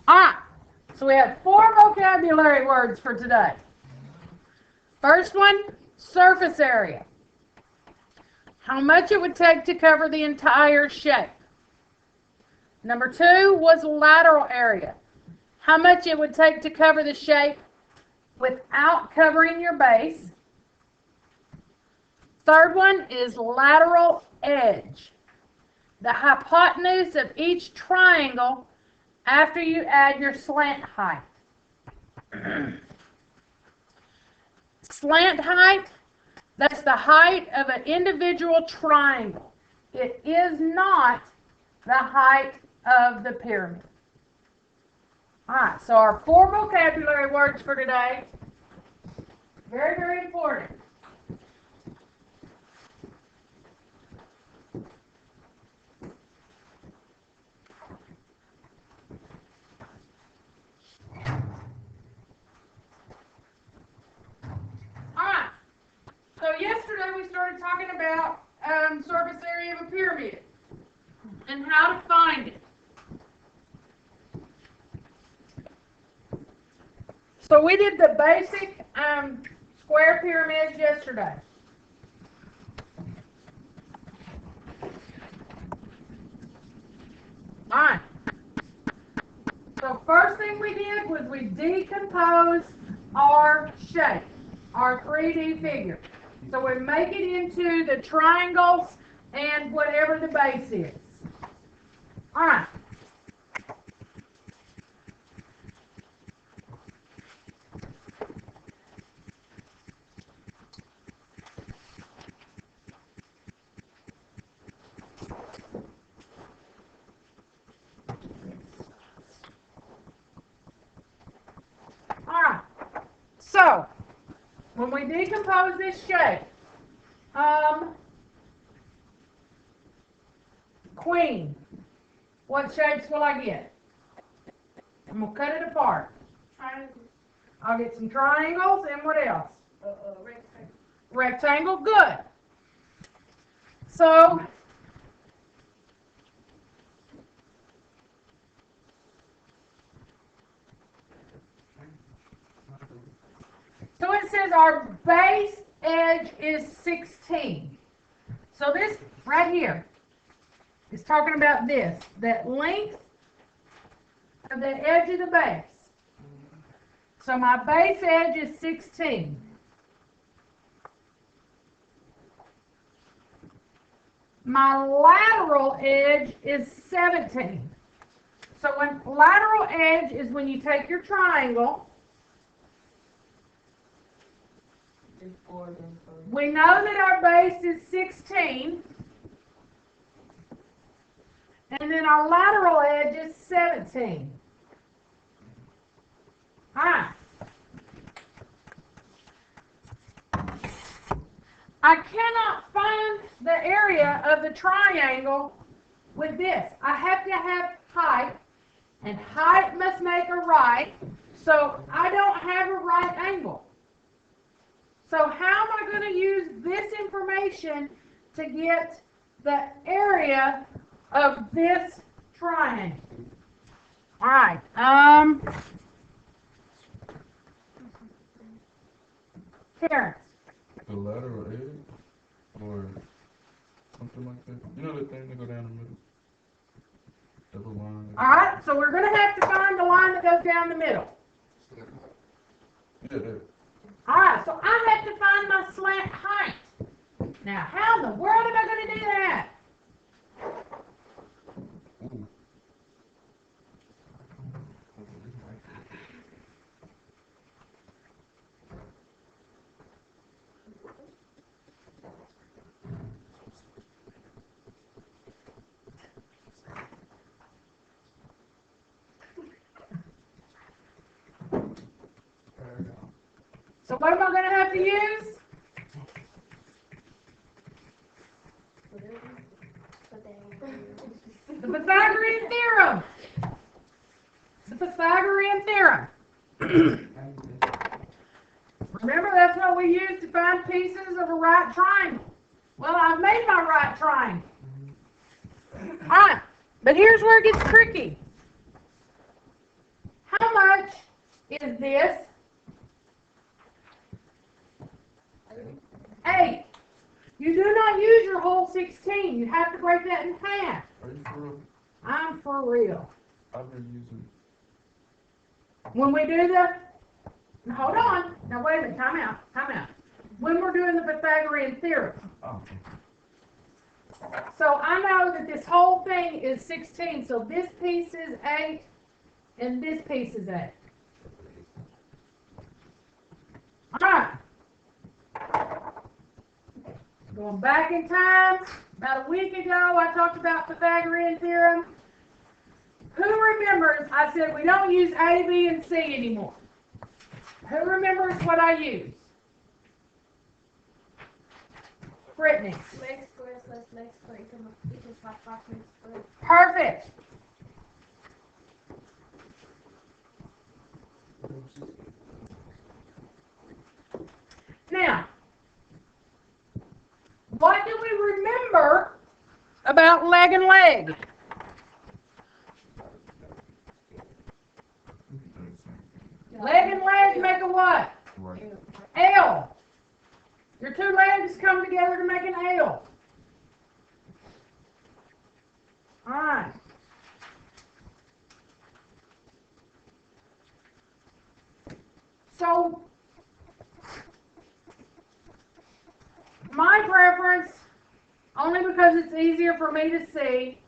So we have 4 vocabulary words for today. First one, surface area. How much it would take to cover the entire shape. Number 2 was lateral area. How much it would take to cover the shape without covering your base. Third one is lateral edge. The hypotenuse of each triangle after you add your slant height. Slant height, that's the height of an individual triangle. It is not the height of the pyramid. Alright, so our 4 vocabulary words for today, very, very important. Alright, so yesterday we started talking about surface area of a pyramid and how to find it. So we did the basic square pyramids yesterday. Alright. So first thing we did was we decomposed our shape, our 3D figure. So we make it into the triangles and whatever the base is. Alright. Alright, so when we decompose this shape, queen, what shapes will I get? I'm going to cut it apart. I'll get some triangles and what else? Rectangle. Rectangle, good. So it says our base edge is 16. So this right here is talking about this, that length of the edge of the base. So my base edge is 16. My lateral edge is 17. So when lateral edge is when you take your triangle, we know that our base is 16, and then our lateral edge is 17. Alright. I cannot find the area of the triangle with this. I have to have height, and height must make a right, so I don't have a right angle. So how am I going to use this information to get the area of this triangle? All right. Terrence. The lateral edge, or something like that. You know the thing that go down the middle? Double line. All right. So we're going to have to find the line that goes down the middle. Yeah, there. All right. So I have to find my slant height. Now, how in the world am I going to do that? Ooh. So what am I going to have to use? The Pythagorean theorem. The Pythagorean theorem. Remember, that's what we use to find pieces of a right triangle. Well, I've made my right triangle. All right, but here's where it gets tricky. much is this? 8. You do not use your whole 16. You have to break that in half. Are you for real? I'm for real. I've been using. When we do the, hold on. Now wait a minute, time out. When we're doing the Pythagorean theorem. Oh. So I know that this whole thing is 16. So this piece is 8 and this piece is 8. Alright. Going back in time, about a week ago I talked about Pythagorean theorem. Who remembers I said we don't use A, B, and C anymore? Who remembers what I use? Brittany. Legs squared plus legs squared equals 5 legs squared. Perfect. Now, what do we remember about leg and leg? Leg and leg make a what? Right. L. Your two legs come together to make an L. Alright. So, my preference, only because it's easier for me to see,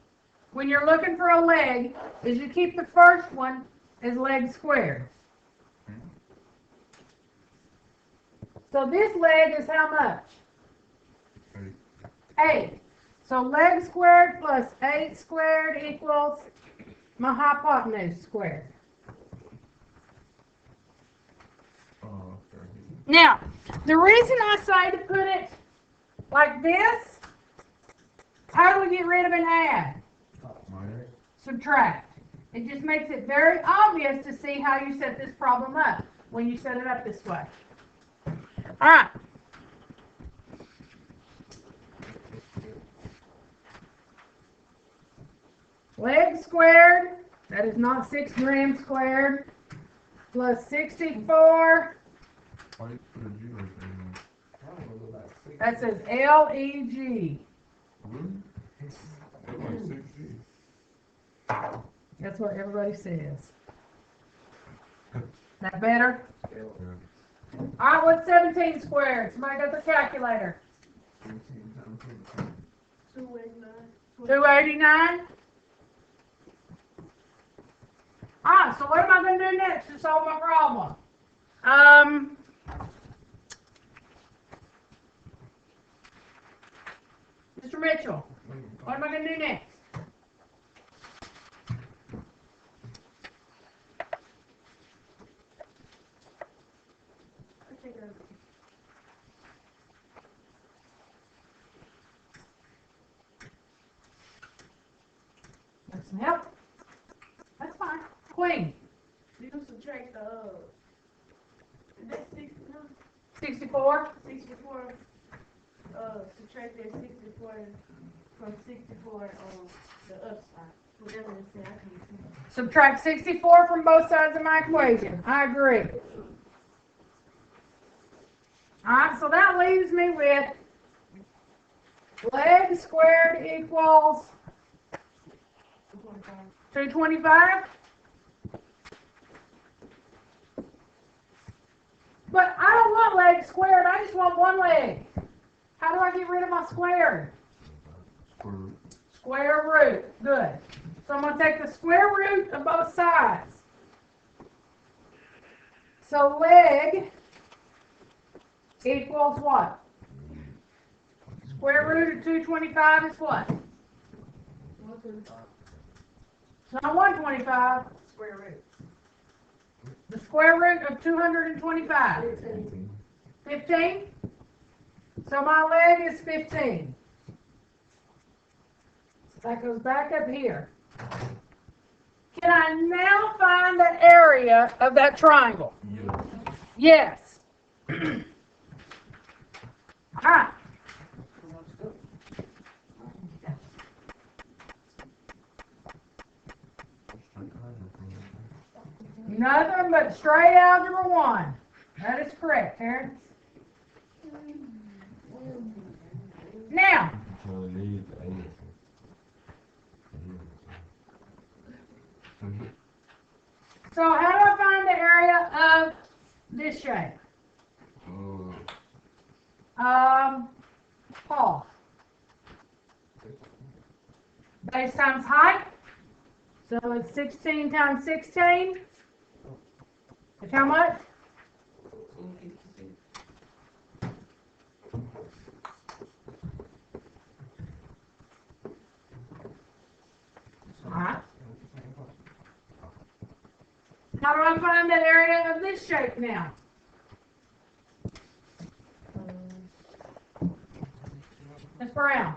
when you're looking for a leg, is you keep the first one as leg squared. So this leg is how much? 8. So leg squared plus 8 squared equals my hypotenuse squared. Oh, okay. Now, the reason I say to put it like this, how do we get rid of an add? Minus. Subtract. It just makes it very obvious to see how you set this problem up when you set it up this way. All right. Leg squared, that is not 6 grams squared, plus 64, Why you put a G right there? that says L-E-G. Really? That's like 6G. That's what everybody says. That better? Yeah. All right, what's 17 squared? Somebody got their calculator. 289. 289? Ah, so what am I going to do next to solve my problem? Mr. Mitchell, what am I going to do next? I think Need some help? That's fine. Queen, you can subtract that's 64. 64. Subtract that 64 from 64 on the upside. Whatever it said, I can't see. Subtract 64 from both sides of my equation. I agree. Alright, so that leaves me with leg squared equals 225. But I don't want leg squared, I just want one leg. How do I get rid of my squared? Square root. Square root. Good. So I'm going to take the square root of both sides. So leg equals what? Square root of 225 is what? 125. It's not 125. Square root. The square root of 225. 15? So my leg is 15. That goes back up here. Can I now find the area of that triangle? Yeah. Yes. All right. Nothing but straight algebra 1. That is correct, parents. Now, so how do I find the area of this shape? Paul. Base times height. So it's 16 times 16. It's how much? 256. Alright. How do I find the area of this shape now? Ms. Brown.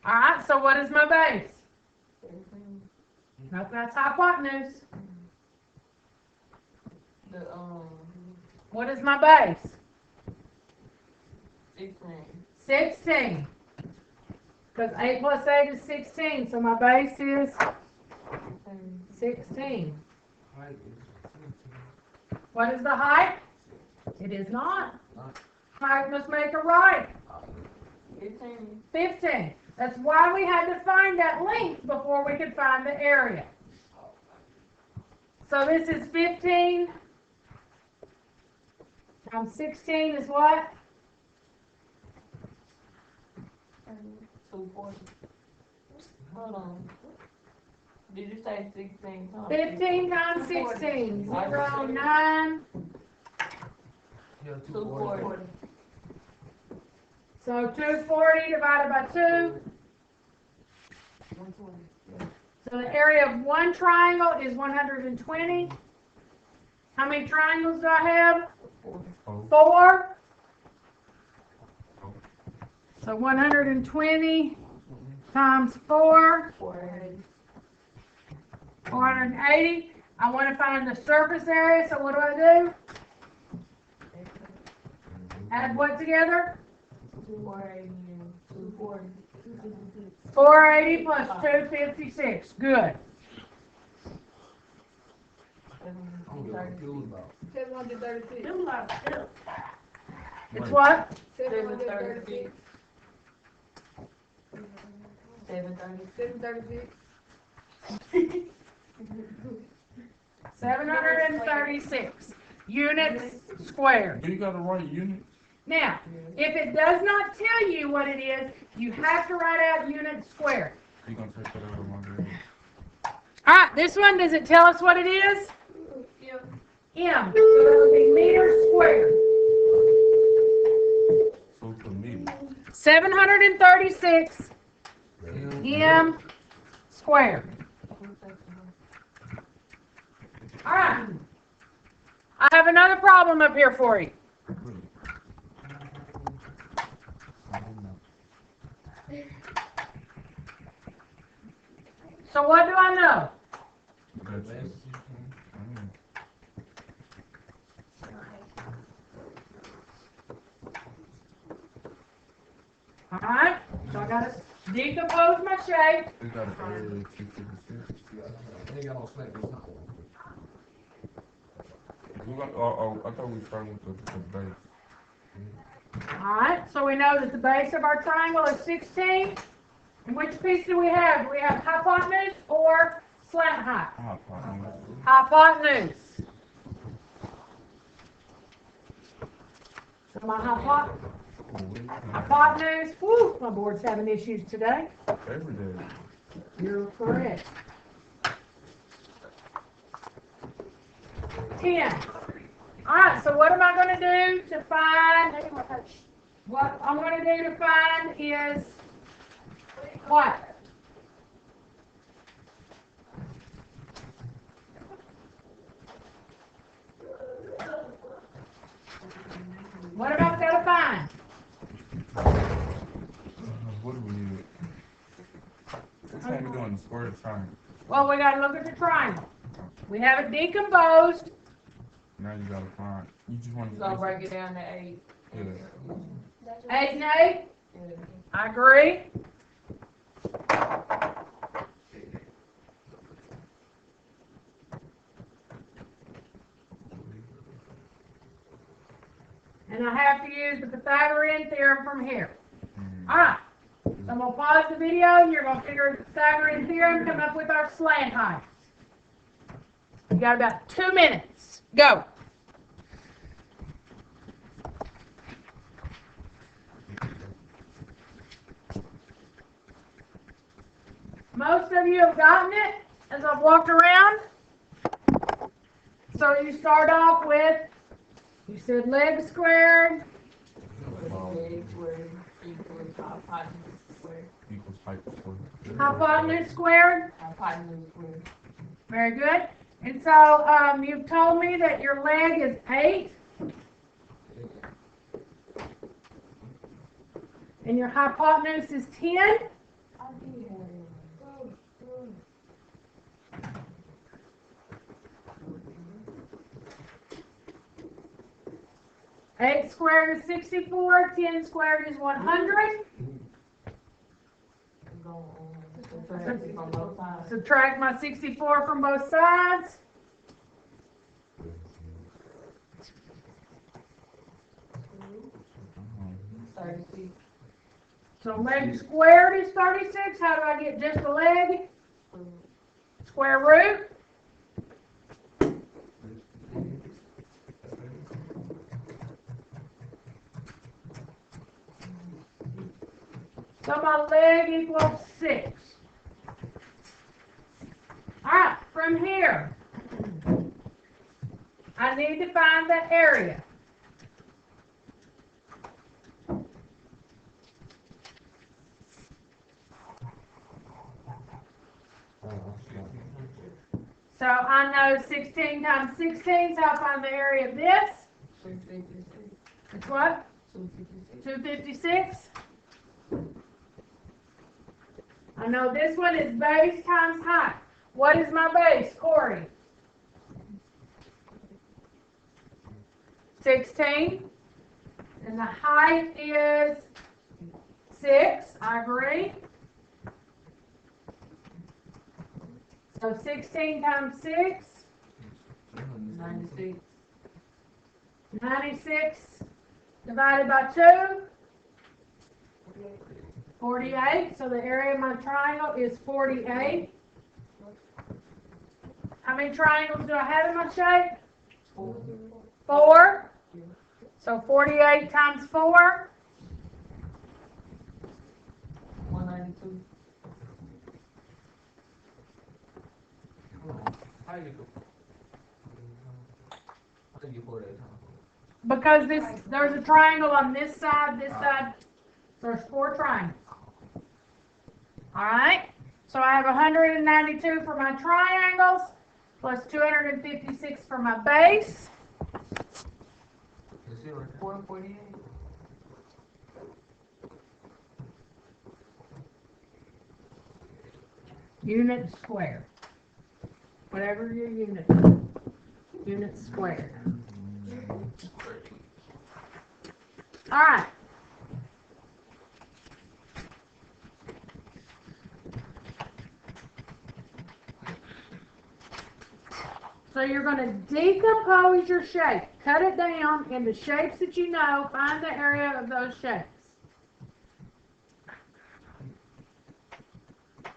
Alright, so what is my base? Nope, that's hypotenuse. What is my base? 16. Because 8 plus 8 is 16, so my base is 16. What is the height? It is not. Height must make a right. 15. That's why we had to find that length before we could find the area. So this is 15 times 16 is what? 240. Hold on. Did you say 16 times? 15 times 16. 0, 9. 240. So 240 divided by 2. 120. So the area of one triangle is 120. How many triangles do I have? 4. So 120 times 4. 480. 480. I want to find the surface area, so what do? Add what together? 480 and 240. 256. 480 plus 256. Good. 736. Them a lot of steps. It's what? 736. 736. 736 units squared. Do you got the right unit? Now, if it does not tell you what it is, you have to write out units squared. You gonna take that out of my grade? Alright, this one, does it tell us what it is? M. So that would be meters squared. So for me, 736 M squared. Alright. I have another problem up here for you. So what do I know? Alright, so I gotta decompose my shape. We got an area of 256. I thought we started with the base. Alright, so we know that the base of our triangle is 16. And which piece do we have? Do we have hypotenuse or slant height? Hypotenuse. So my hypotenuse, whew, my board's having issues today. Every day. You're correct. 10. Alright, so what am I going to do to find, what I'm going to do to find is what? What have I got to find? What do we need? What time we doing? The square triangle. Well, we got to look at the triangle. We have it decomposed. Now you gotta find. You just want to. So break it down to 8. Yeah. 8 and 8. Yeah. I agree. And I have to use the Pythagorean theorem from here. Mm. Alright, so I'm going to pause the video and you're going to figure the Pythagorean theorem, come up with our slant height. You got about 2 minutes. Go. Most of you have gotten it as I've walked around. So you start off with, you said leg squared, Equals height squared. hypotenuse squared. Hypotenuse squared. Very good. And so you've told me that your leg is 8. And your hypotenuse is 10. Eight squared is 64, 10 squared is 100. Subtract my 64 from both sides. So leg squared is 36. How do I get just the leg? Square root. So my leg equals 6. Alright, from here, I need to find the area. So I know 16 times 16, so I'll find the area of this. It's what? 256. I know this one is base times height. What is my base, Corey? 16. And the height is 6. I agree. So 16 times 6. 96. 96 divided by 2. 48. So the area of my triangle is 48. How many triangles do I have in my shape? 4. So 48 times 4. 192. How you pour that time? Because there's a triangle on this side, so there's 4 triangles. Alright? So I have 192 for my triangles, plus 256 for my base. You see right there? 448. Unit squared. Whatever your unit squared. Alright. So you're going to decompose your shape. Cut it down into shapes that you know. Find the area of those shapes.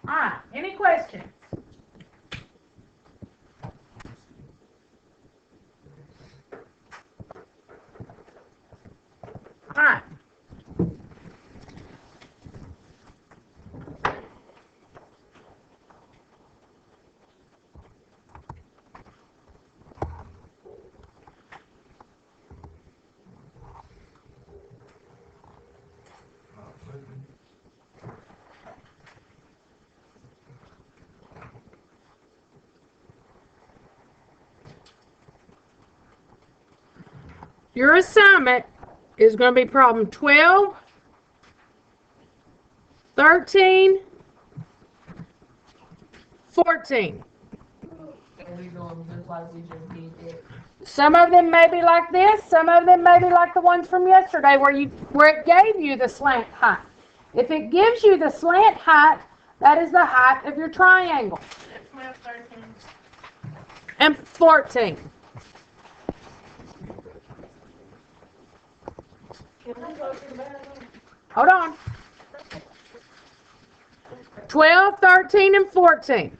Alright, any questions? Alright. Your assignment is going to be problem 12, 13, 14. And we doing just like we just did that. Some of them may be like this, some of them may be like the ones from yesterday where it gave you the slant height. If it gives you the slant height, that is the height of your triangle. 12, 13. And 14. Can we go to the bathroom? Hold on. 12, 13, and 14.